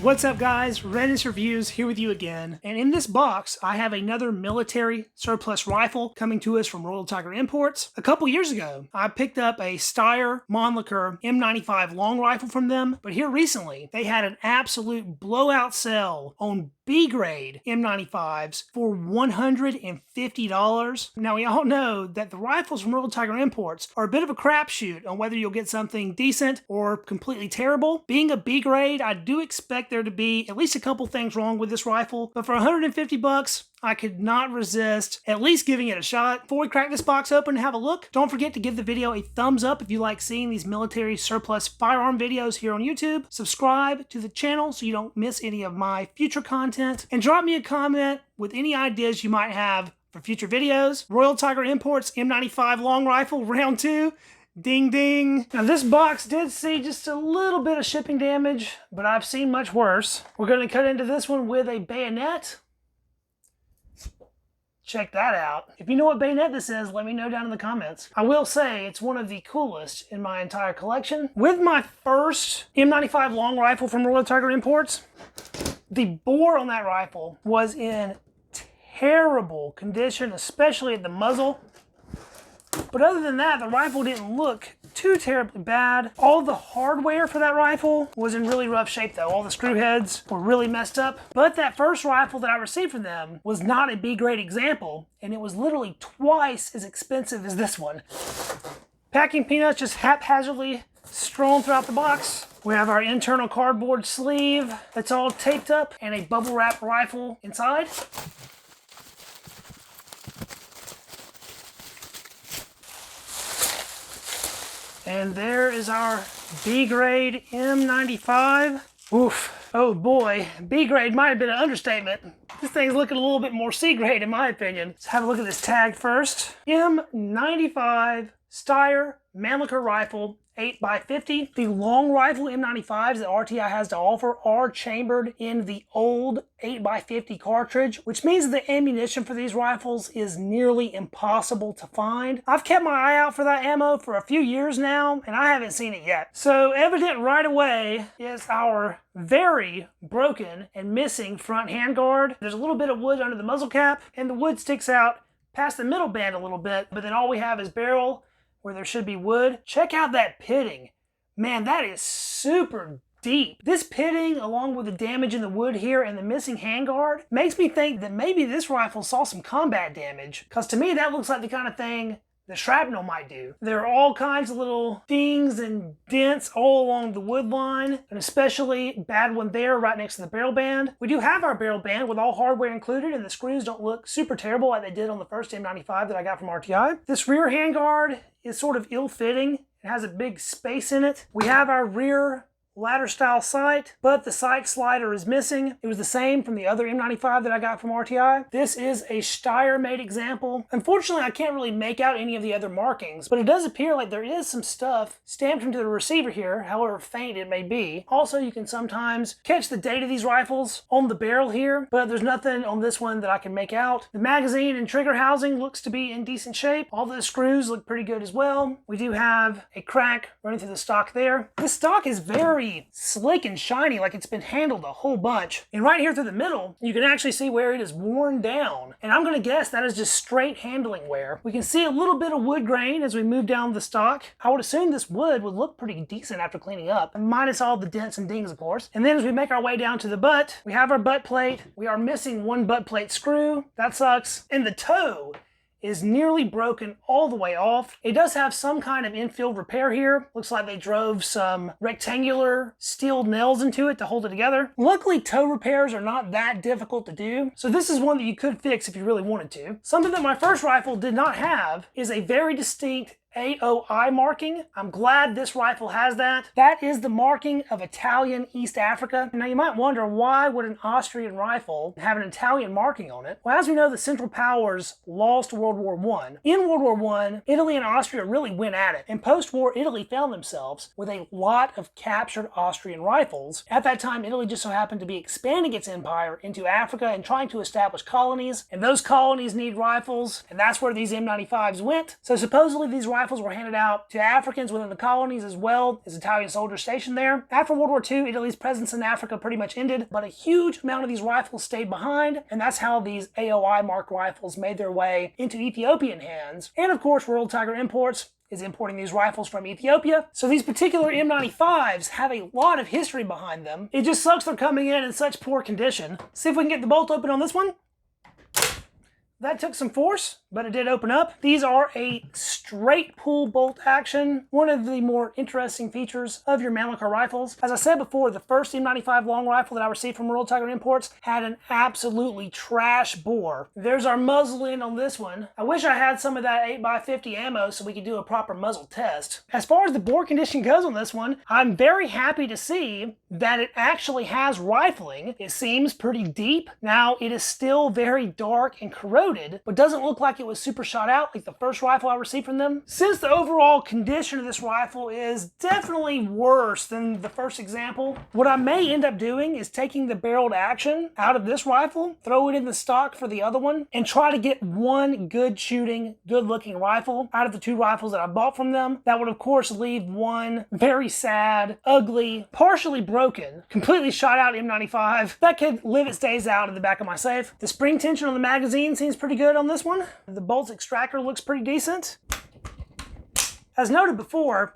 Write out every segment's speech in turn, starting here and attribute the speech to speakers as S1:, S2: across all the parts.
S1: What's up guys, Readiness Reviews here with you again, and in this box I have another military surplus rifle coming to us from Royal Tiger Imports. A couple years ago I picked up a Steyr Mannlicher M95 long rifle from them, but here recently they had an absolute blowout sale on B-grade M95s for $150. Now we all know that the rifles from Royal Tiger Imports are a bit of a crapshoot on whether you'll get something decent or completely terrible. Being a B-grade, I do expect there to be at least a couple things wrong with this rifle, but for 150 bucks, I could not resist at least giving it a shot. Before we crack this box open and have a look, don't forget to give the video a thumbs up if you like seeing these military surplus firearm videos here on YouTube. Subscribe to the channel so you don't miss any of my future content, and drop me a comment with any ideas you might have for future videos. Royal Tiger Imports M95 long rifle round 2. Ding ding. Now this box did see just a little bit of shipping damage, but I've seen much worse. We're going to cut into this one with a bayonet. Check that out. If you know what bayonet this is, let me know down in the comments. I will say it's one of the coolest in my entire collection. With my first M95 long rifle from Royal Tiger Imports, the bore on that rifle was in terrible condition, especially at the muzzle. But other than that, the rifle didn't look too terribly bad. All the hardware for that rifle was in really rough shape though. All the screw heads were really messed up. But that first rifle that I received from them was not a B-grade example, and it was literally twice as expensive as this one. Packing peanuts just haphazardly strewn throughout the box. We have our internal cardboard sleeve that's all taped up and a bubble wrap rifle inside. And there is our B-grade M95. Oof. Oh boy, B-grade might have been an understatement. This thing's looking a little bit more C-grade in my opinion. Let's have a look at this tag first. M95 Steyr Mannlicher rifle, 8x50. The long rifle M95s that RTI has to offer are chambered in the old 8x50 cartridge, which means the ammunition for these rifles is nearly impossible to find. I've kept my eye out for that ammo for a few years now, and I haven't seen it yet. So evident right away is our very broken and missing front handguard. There's a little bit of wood under the muzzle cap, and the wood sticks out past the middle band a little bit, but then all we have is barrel where there should be wood. Check out that pitting. Man, that is super deep. This pitting, along with the damage in the wood here and the missing handguard, makes me think that maybe this rifle saw some combat damage, because to me that looks like the kind of thing the shrapnel might do. There are all kinds of little dings and dents all along the wood line, and especially bad one there right next to the barrel band. We do have our barrel band with all hardware included, and the screws don't look super terrible like they did on the first M95 that I got from RTI. This rear handguard is sort of ill-fitting. It has a big space in it. We have our rear ladder style sight, but the sight slider is missing. It was the same from the other M95 that I got from RTI. This is a Steyr made example. Unfortunately, I can't really make out any of the other markings, but it does appear like there is some stuff stamped into the receiver here, however faint it may be. Also, you can sometimes catch the date of these rifles on the barrel here, but there's nothing on this one that I can make out. The magazine and trigger housing looks to be in decent shape. All the screws look pretty good as well. We do have a crack running through the stock there. This stock is very slick and shiny, like it's been handled a whole bunch. And right here through the middle, you can actually see where it is worn down. And I'm going to guess that is just straight handling wear. We can see a little bit of wood grain as we move down the stock. I would assume this wood would look pretty decent after cleaning up, minus all the dents and dings, of course. And then as we make our way down to the butt, we have our butt plate. We are missing one butt plate screw. That sucks. And the toe is nearly broken all the way off. It does have some kind of infield repair here. Looks like they drove some rectangular steel nails into it to hold it together. Luckily, toe repairs are not that difficult to do, so this is one that you could fix if you really wanted to. Something that my first rifle did not have is a very distinct AOI marking. I'm glad this rifle has that. That is the marking of Italian East Africa. Now you might wonder, why would an Austrian rifle have an Italian marking on it? Well, as we know, the Central Powers lost World War I. In World War I, Italy and Austria really went at it, and post-war Italy found themselves with a lot of captured Austrian rifles. At that time, Italy just so happened to be expanding its empire into Africa and trying to establish colonies, and those colonies need rifles, and that's where these M95s went. So supposedly these rifles rifles were handed out to Africans within the colonies as well as Italian soldiers stationed there. After World War II, Italy's presence in Africa pretty much ended, but a huge amount of these rifles stayed behind, and that's how these AOI marked rifles made their way into Ethiopian hands. And of course, Royal Tiger Imports is importing these rifles from Ethiopia. So these particular M95s have a lot of history behind them. It just sucks they're coming in such poor condition. See if we can get the bolt open on this one. That took some force, but it did open up. These are a straight pull bolt action, one of the more interesting features of your Mannlicher rifles. As I said before, the first M95 long rifle that I received from Royal Tiger Imports had an absolutely trash bore. There's our muzzle end on this one. I wish I had some of that 8x50 ammo so we could do a proper muzzle test. As far as the bore condition goes on this one, I'm very happy to see that it actually has rifling. It seems pretty deep. Now, it is still very dark and corroded, but doesn't look like it was super shot out like the first rifle I received from them. Since the overall condition of this rifle is definitely worse than the first example, what I may end up doing is taking the barreled action out of this rifle, throw it in the stock for the other one, and try to get one good shooting, good looking rifle out of the two rifles that I bought from them. That would of course leave one very sad, ugly, partially broken, completely shot out M95 that could live its days out in the back of my safe. The spring tension on the magazine seems pretty good on this one. The bolts extractor looks pretty decent. As noted before,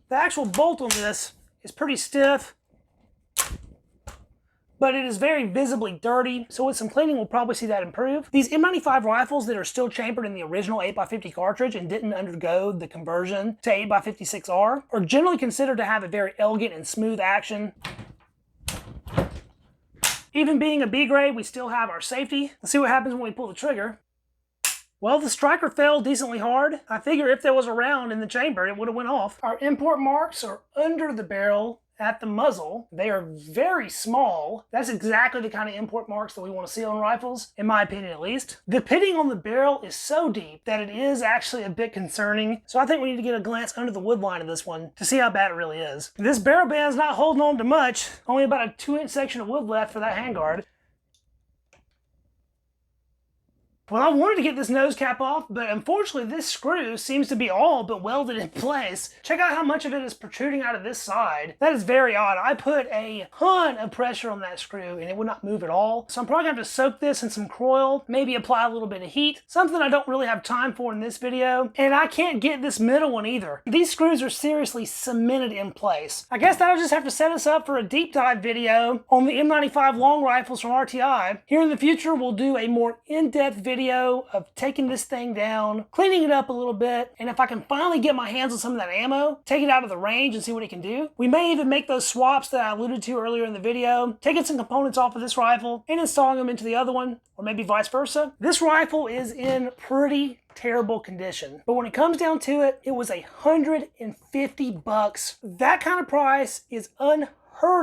S1: the actual bolt on this is pretty stiff, but it is very visibly dirty, so with some cleaning we'll probably see that improve. These M95 rifles that are still chambered in the original 8x50 cartridge and didn't undergo the conversion to 8x56R are generally considered to have a very elegant and smooth action. Even being a B grade, we still have our safety. Let's see what happens when we pull the trigger. Well, the striker fell decently hard. I figure if there was a round in the chamber, it would have went off. Our import marks are under the barrel at the muzzle. They are very small. That's exactly the kind of import marks that we want to see on rifles, in my opinion at least. The pitting on the barrel is so deep that it is actually a bit concerning, so I think we need to get a glance under the wood line of this one to see how bad it really is. This barrel band's not holding on to much, only about a 2-inch section of wood left for that handguard. Well, I wanted to get this nose cap off, but unfortunately this screw seems to be all but welded in place. Check out how much of it is protruding out of this side. That is very odd. I put a ton of pressure on that screw and it would not move at all. So I'm probably going to have to soak this in some Kroil, maybe apply a little bit of heat, something I don't really have time for in this video. And I can't get this middle one either. These screws are seriously cemented in place. I guess that'll just have to set us up for a deep dive video on the M95 long rifles from RTI. Here in the future, we'll do a more in-depth video of taking this thing down, cleaning it up a little bit, and if I can finally get my hands on some of that ammo, take it out of the range and see what it can do. We may even make those swaps that I alluded to earlier in the video, taking some components off of this rifle and installing them into the other one, or maybe vice versa. This rifle is in pretty terrible condition, but when it comes down to it, it was $150. That kind of price is unheard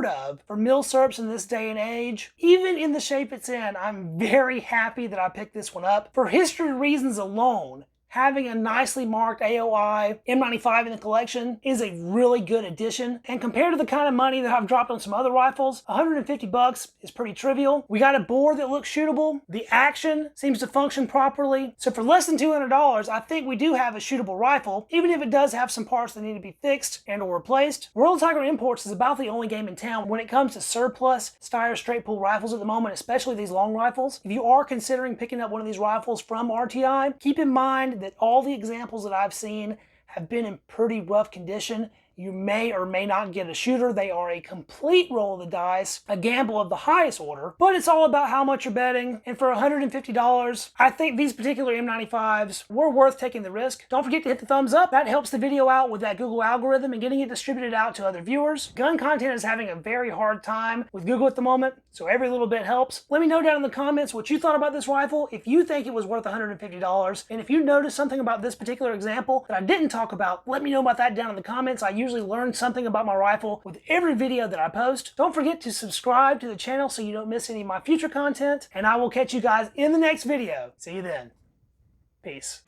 S1: of for milsurps in this day and age. Even in the shape it's in, I'm very happy that I picked this one up. For history reasons alone, having a nicely marked AOI M95 in the collection is a really good addition. And compared to the kind of money that I've dropped on some other rifles, $150 is pretty trivial. We got a bore that looks shootable. The action seems to function properly. So for less than $200, I think we do have a shootable rifle, even if it does have some parts that need to be fixed and or replaced. Royal Tiger Imports is about the only game in town when it comes to surplus Steyr straight pull rifles at the moment, especially these long rifles. If you are considering picking up one of these rifles from RTI, keep in mind that all the examples that I've seen have been in pretty rough condition. You may or may not get a shooter. They are a complete roll of the dice, a gamble of the highest order, but it's all about how much you're betting. And for $150, I think these particular M95s were worth taking the risk. Don't forget to hit the thumbs up. That helps the video out with that Google algorithm and getting it distributed out to other viewers. Gun content is having a very hard time with Google at the moment, so every little bit helps. Let me know down in the comments what you thought about this rifle, if you think it was worth $150, and if you noticed something about this particular example that I didn't talk about, let me know about that down in the comments. I usually learn something about my rifle with every video that I post. Don't forget to subscribe to the channel so you don't miss any of my future content, and I will catch you guys in the next video. See you then. Peace.